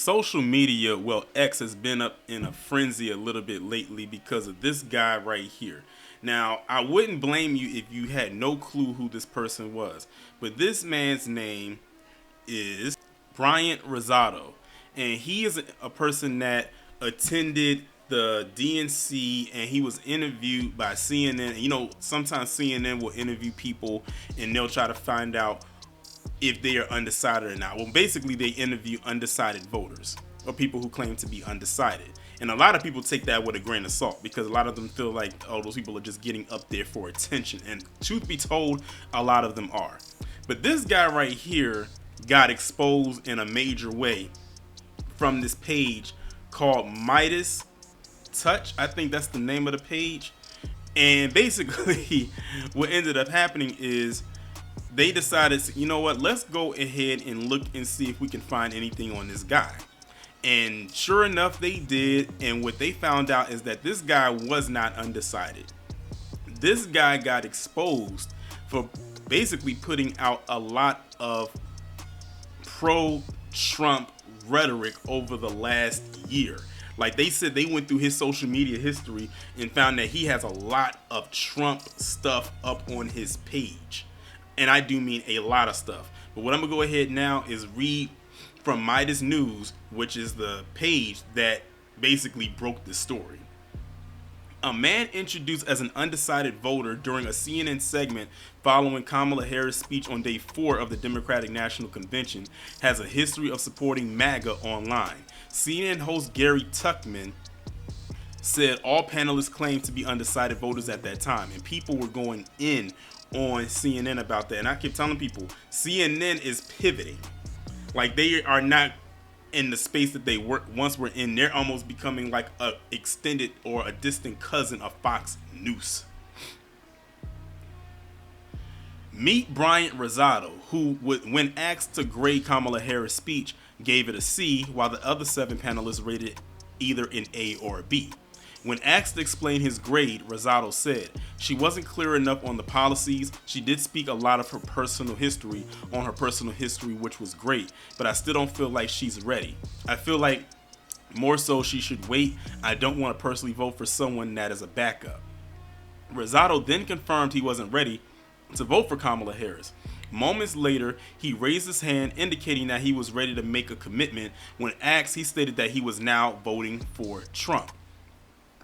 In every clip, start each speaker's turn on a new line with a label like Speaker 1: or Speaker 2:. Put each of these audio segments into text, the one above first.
Speaker 1: Social media, well, X has been up in a frenzy a little bit lately because of this guy right here. Now, I wouldn't blame you if you had no clue who this person was, but this man's name is Bryant Rosado, and he is a person that attended the DNC, and he was interviewed by CNN. And, sometimes CNN will interview people, and they'll try to find out if they are undecided or not. Well, basically, they interview undecided voters or people who claim to be undecided. And a lot of people take that with a grain of salt because a lot of them feel like, oh, those people are just getting up there for attention. And truth be told, a lot of them are. But this guy right here got exposed in a major way from this page called Midas Touch. I think that's the name of the page. And basically, what ended up happening is they decided, you know what, let's go ahead and look and see if we can find anything on this guy. And sure enough, they did. And what they found out is that this guy was not undecided. This guy got exposed for basically putting out a lot of pro-Trump rhetoric over the last year. Like they said, they went through his social media history and found that he has a lot of Trump stuff up on his page. And I do mean a lot of stuff. But what I'm going to go ahead now is read from Midas News, which is the page that basically broke this story. A man introduced as an undecided voter during a CNN segment following Kamala Harris' speech on day 4 of the Democratic National Convention has a history of supporting MAGA online. CNN host Gary Tuchman said all panelists claimed to be undecided voters at that time, and people were going in on CNN about that. And I keep telling people, CNN is pivoting. Like, they are not in the space that they once were in. They're almost becoming like a extended or a distant cousin of Fox News. Meet Bryant Rosado, who, when asked to grade Kamala Harris' speech, gave it a C, while the other 7 panelists rated it either an A or a B. When asked to explain his grade, Rosado said, "She wasn't clear enough on the policies. She did speak a lot of her personal history, which was great, but I still don't feel like she's ready. I feel like more so she should wait. I don't want to personally vote for someone that is a backup." Rosado then confirmed he wasn't ready to vote for Kamala Harris. Moments later, he raised his hand indicating that he was ready to make a commitment. When asked, he stated that he was now voting for Trump.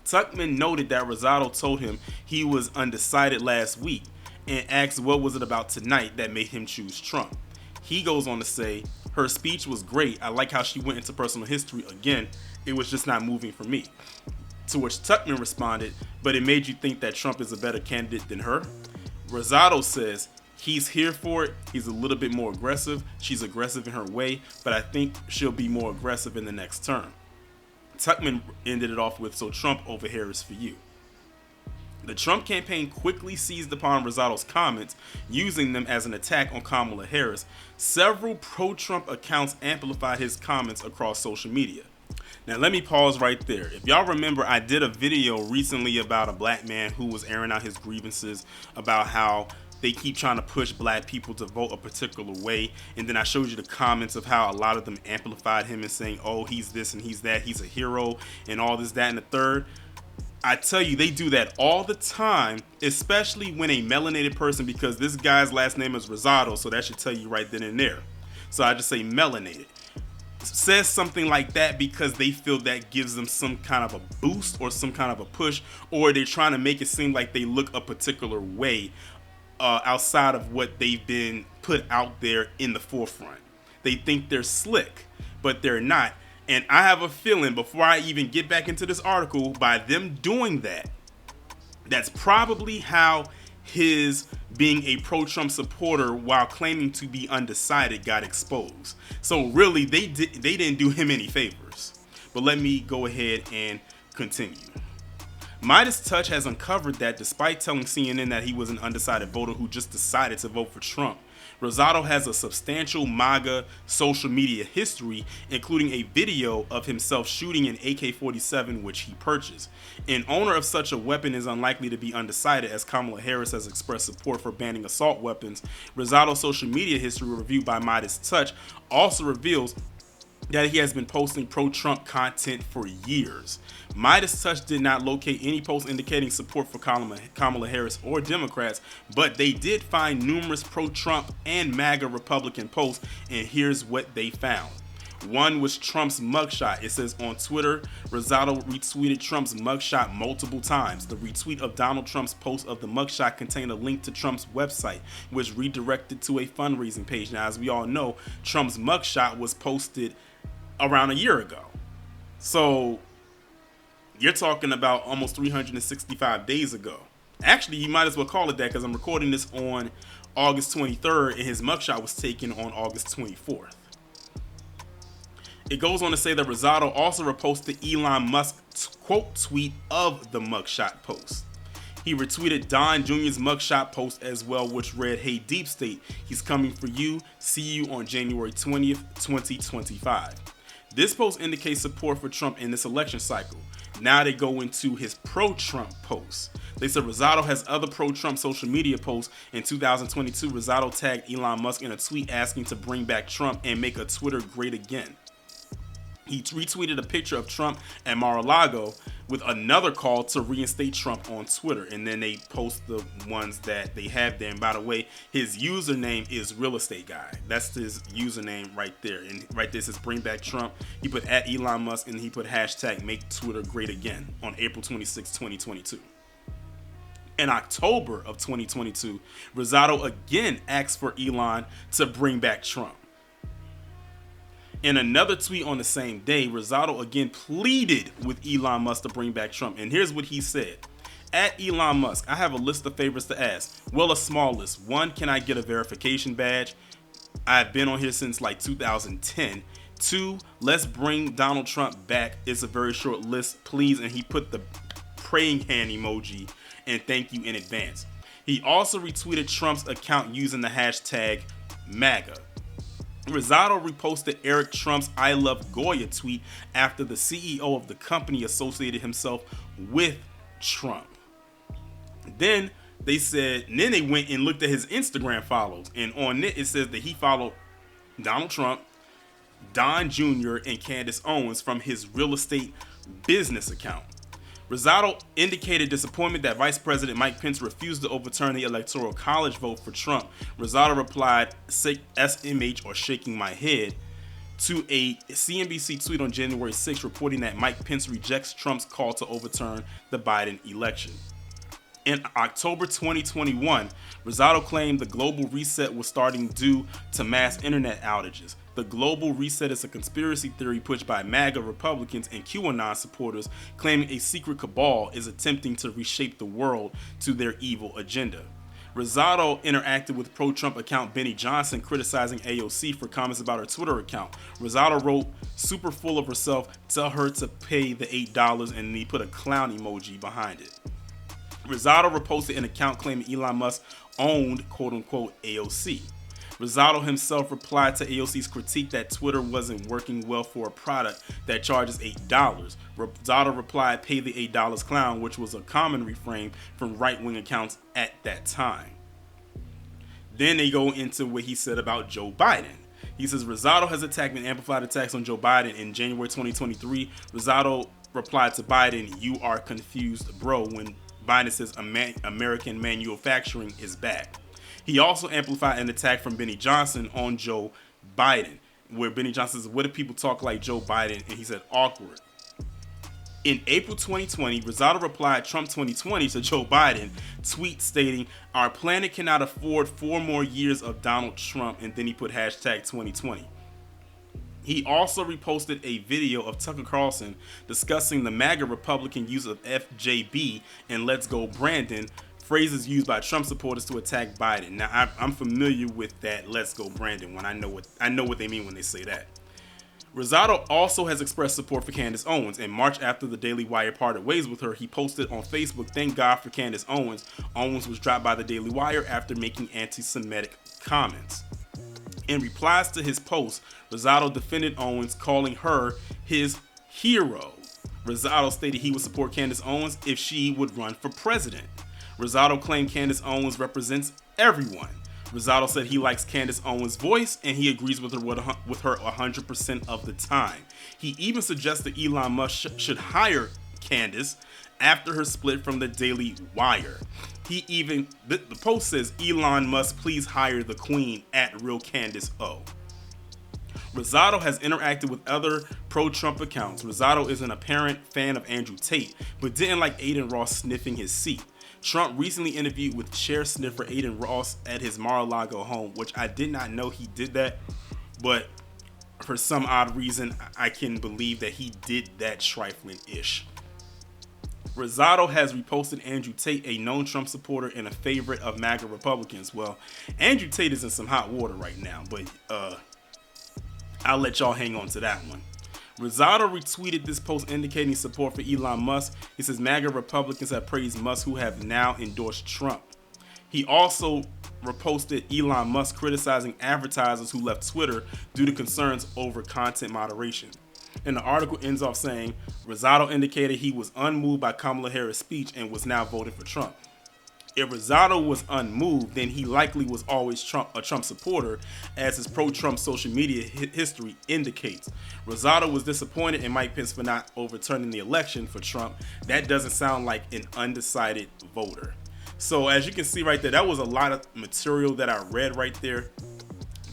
Speaker 1: Tuchman noted that Rosado told him he was undecided last week and asked what was it about tonight that made him choose Trump. He goes on to say, "Her speech was great. I like how she went into personal history again. It was just not moving for me." To which Tuchman responded, "But it made you think that Trump is a better candidate than her?" Rosado says, "He's here for it. He's a little bit more aggressive. She's aggressive in her way, but I think she'll be more aggressive in the next term." Tuchman ended it off with, "So Trump over Harris for you." The Trump campaign quickly seized upon Rosado's comments, using them as an attack on Kamala Harris. Several pro-Trump accounts amplified his comments across social media. Now let me pause right there. If y'all remember, I did a video recently about a black man who was airing out his grievances about how they keep trying to push black people to vote a particular way, and then I showed you the comments of how a lot of them amplified him and saying, oh, he's this and he's that, he's a hero and all this, that, and the third. I tell you, they do that all the time, especially when a melanated person, because this guy's last name is Rosado, so that should tell you right then and there. So I just say melanated. Says something like that because they feel that gives them some kind of a boost or some kind of a push, or they're trying to make it seem like they look a particular way outside of what they've been put out there in the forefront. They think they're slick, but they're not. And I have a feeling, before I even get back into this article, by them doing that, that's probably how his being a pro-Trump supporter while claiming to be undecided got exposed. So really, they didn't do him any favors. But let me go ahead and continue. Midas Touch has uncovered that despite telling CNN that he was an undecided voter who just decided to vote for Trump, Rosado has a substantial MAGA social media history, including a video of himself shooting an AK-47 which he purchased. An owner of such a weapon is unlikely to be undecided, as Kamala Harris has expressed support for banning assault weapons. Rosado's social media history, reviewed by Midas Touch, also reveals that he has been posting pro-Trump content for years. Midas Touch did not locate any posts indicating support for Kamala Harris or Democrats, but they did find numerous pro-Trump and MAGA Republican posts, and here's what they found. One was Trump's mugshot. It says on Twitter, Rosado retweeted Trump's mugshot multiple times. The retweet of Donald Trump's post of the mugshot contained a link to Trump's website, which redirected to a fundraising page. Now, as we all know, Trump's mugshot was posted around a year ago. So you're talking about almost 365 days ago. Actually, you might as well call it that because I'm recording this on August 23rd and his mugshot was taken on August 24th. It goes on to say that Rosado also reposted Elon Musk's quote tweet of the mugshot post. He retweeted Don Jr.'s mugshot post as well, which read, "Hey Deep State, he's coming for you. See you on January 20th, 2025. This post indicates support for Trump in this election cycle. Now they go into his pro-Trump posts. They said Rosado has other pro-Trump social media posts. In 2022, Rosado tagged Elon Musk in a tweet asking to bring back Trump and make a Twitter great again. He retweeted a picture of Trump at Mar-a-Lago with another call to reinstate Trump on Twitter. And then they post the ones that they have there. And by the way, his username is Real Estate Guy. That's his username right there. And right there says bring back Trump. He put at Elon Musk and he put hashtag make Twitter great again on April 26, 2022. In October of 2022, Rosado again asked for Elon to bring back Trump. In another tweet on the same day, Rosado again pleaded with Elon Musk to bring back Trump. And here's what he said. At Elon Musk, I have a list of favors to ask. Well, a small list. 1, can I get a verification badge? I've been on here since like 2010. 2, let's bring Donald Trump back. It's a very short list, please. And he put the praying hand emoji and thank you in advance. He also retweeted Trump's account using the hashtag MAGA. Rosado reposted Eric Trump's I Love Goya tweet after the CEO of the company associated himself with Trump. Then they went and looked at his Instagram follows, and on it says that he followed Donald Trump, Don Jr., and Candace Owens from his real estate business account. Rosado indicated disappointment that Vice President Mike Pence refused to overturn the Electoral College vote for Trump. Rosado replied, SMH or shaking my head, to a CNBC tweet on January 6 reporting that Mike Pence rejects Trump's call to overturn the Biden election. In October 2021, Rosado claimed the global reset was starting due to mass internet outages. The global reset is a conspiracy theory pushed by MAGA Republicans and QAnon supporters, claiming a secret cabal is attempting to reshape the world to their evil agenda. Rosado interacted with pro-Trump account Benny Johnson, criticizing AOC for comments about her Twitter account. Rosado wrote, super full of herself, tell her to pay the $8, and he put a clown emoji behind it. Rosado reposted an account claiming Elon Musk owned quote-unquote AOC. Rosado himself replied to AOC's critique that Twitter wasn't working well for a product that charges $8. Rosado replied, pay the $8 clown, which was a common refrain from right-wing accounts at that time. Then they go into what he said about Joe Biden. He says, Rosado has attacked and amplified attacks on Joe Biden. In January 2023, Rosado replied to Biden, you are confused, bro, when Biden says American manufacturing is back. He also amplified an attack from Benny Johnson on Joe Biden, where Benny Johnson says, what if people talk like Joe Biden? And he said, awkward. In April 2020, Rosado replied Trump 2020 to Joe Biden, tweet stating, our planet cannot afford 4 more years of Donald Trump, and then he put hashtag 2020. He also reposted a video of Tucker Carlson discussing the MAGA Republican use of FJB and Let's Go Brandon, phrases used by Trump supporters to attack Biden. Now, I'm familiar with that Let's Go Brandon when I know what they mean when they say that. Rosado also has expressed support for Candace Owens. In March, after the Daily Wire parted ways with her, he posted on Facebook, thank God for Candace Owens. Owens was dropped by the Daily Wire after making anti-Semitic comments. In replies to his post, Rosado defended Owens, calling her his hero. Rosado stated he would support Candace Owens if she would run for president. Rosado claimed Candace Owens represents everyone. Rosado said he likes Candace Owens' voice and he agrees with her 100% of the time. He even suggested Elon Musk should hire Candace after her split from the Daily Wire. The post says, Elon Musk, please hire the queen at Real Candace O. Rosado has interacted with other pro-Trump accounts. Rosado is an apparent fan of Andrew Tate, but didn't like Aiden Ross sniffing his seat. Trump recently interviewed with chair sniffer Aiden Ross at his Mar-a-Lago home, which I did not know he did that, but for some odd reason, I can believe that he did that trifling-ish. Rosado has reposted Andrew Tate, a known Trump supporter and a favorite of MAGA Republicans. Well, Andrew Tate is in some hot water right now, but I'll let y'all hang on to that one. Rosado retweeted this post indicating support for Elon Musk. He says MAGA Republicans have praised Musk, who have now endorsed Trump. He also reposted Elon Musk criticizing advertisers who left Twitter due to concerns over content moderation. And the article ends off saying, Rosado indicated he was unmoved by Kamala Harris' speech and was now voting for Trump. If Rosado was unmoved, then he likely was always a Trump supporter, as his pro-Trump social media history indicates. Rosado was disappointed in Mike Pence for not overturning the election for Trump. That doesn't sound like an undecided voter. So as you can see right there, that was a lot of material that I read right there.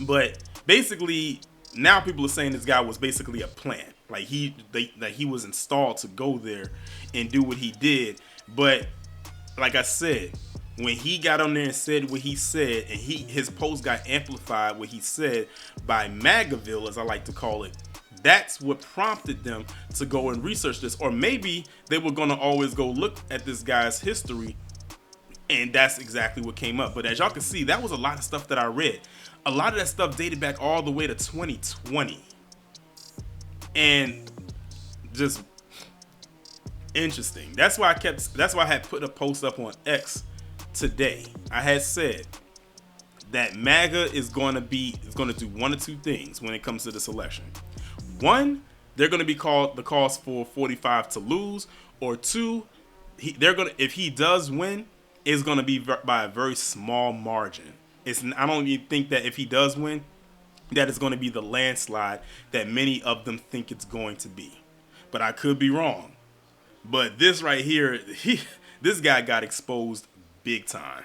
Speaker 1: But basically, now people are saying this guy was basically a plant. Like he was installed to go there and do what he did. But like I said, when he got on there and said what he said, and his post got amplified what he said by MAGAville, as I like to call it, that's what prompted them to go and research this. Or maybe they were going to always go look at this guy's history, and that's exactly what came up. But as y'all can see, that was a lot of stuff that I read. A lot of that stuff dated back all the way to 2020. And just interesting. That's why I had put a post up on X today. I had said that MAGA is going to do one of two things when it comes to this election. One, they're going to be called the calls for 45 to lose, or two, if he does win, it's going to be by a very small margin. I don't even think that if he does win, that is going to be the landslide that many of them think it's going to be. But I could be wrong. But this right here, this guy got exposed big time.